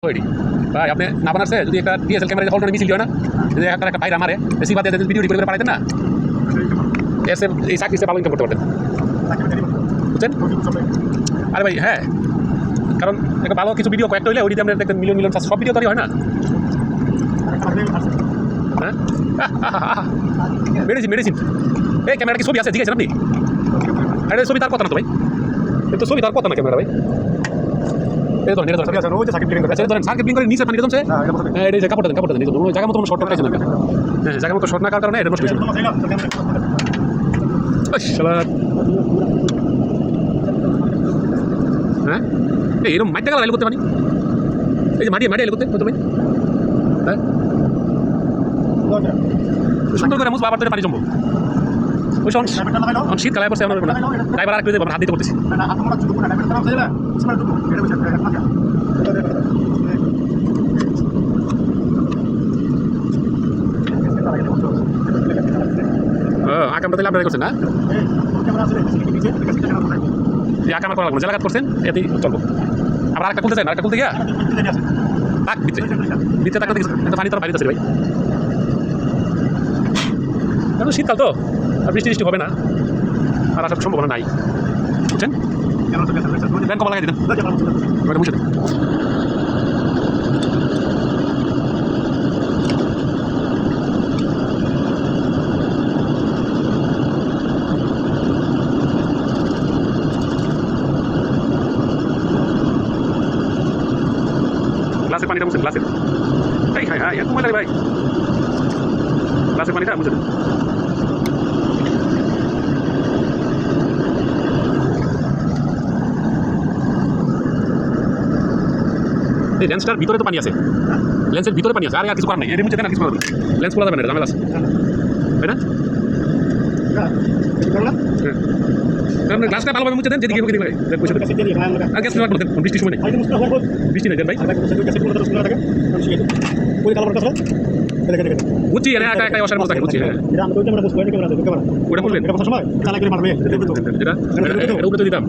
ওইটি ভাই আপনি না বানাচ্ছে যদি একটা ডিএসএল ক্যামেরা হল মিছিল হয় না যদি একটা বাইরে আমারে বেশি বাদে ভিডিও করে পাঠাইতেন না এসে এই চাকরি ভালো ইনকাম করতে পারতেন বুঝছেন আরে ভাই হ্যাঁ কারণ একটা ভালো কিছু ভিডিও কয়েকটা হইলে ওই দিকে আমরা দেখবেন মিলিয়ন মিলিয়ন সব ভিডিও তৈরি হয় না হ্যাঁ মেডিসিন মেডিসিন এই ক্যামেরাটা কি ছবি আছে জিজ্ঞাসেন আপনি আরে ছবি তার কথা না তো ভাই তো ছবি তার কথা না ক্যামেরা ভাই নিচে পানি জমছে কাপড় দেন জায়গা মতো শর্ট টাইছে না হ্যাঁ জায়গা মতো শর্ট না কারণে এটা নষ্ট হয়েছে হ্যাঁ এরকম মাটি টাকা লাইল করতে পারি এই যে মাটি মাটি করতে হতো ভাই হ্যাঁ সুন্দর করে মুছ বাবার ধরে পানি জমবো ওই শীতকালে পড়ছে আমার ড্রাইভার আর হাত দিতে করতেছি আকামটা তাহলে আপনারা করছেন না আকাম করা লাগবে জেলাঘাত করছেন এতেই চলবো আবার আরেকটা খুলতে চান আরেকটা খুলতে গিয়া থাক ভিতরে ভিতরে টাকা পানি তোর বাড়িতে আছে ভাই এখন শীতকাল তো আর বৃষ্টি বৃষ্টি হবে না আর আসার সম্ভাবনা নাই বুঝছেন ব্যাংক কমা লাগাই দিতেন বুঝে দেন গ্লাসের পানিটা বুঝছেন গ্লাসের এই হ্যাঁ হ্যাঁ এত মজা ভাই গ্লাসের পানিটা বুঝে দেন এই লেন্সটার ভিতরে তো পানি আছে লেন্সের ভিতরে পানি আছে আর কিছু করার নাই এর মুছে দেন আর কিছু করার নেই লেন্স খোলা যাবে না ঝামেলা আছে তাই না কারণ গ্লাসটা ভালোভাবে মুছে দেন যেদিকে পয়সা আর গ্যাস ব্যবহার করতেন বৃষ্টির সময় নেই বৃষ্টি নেই দেন ভাই বুঝছি একা একা অসার মতো থাকে বুঝছি হ্যাঁ ওটা বলবেন এটা উপরে দিতাম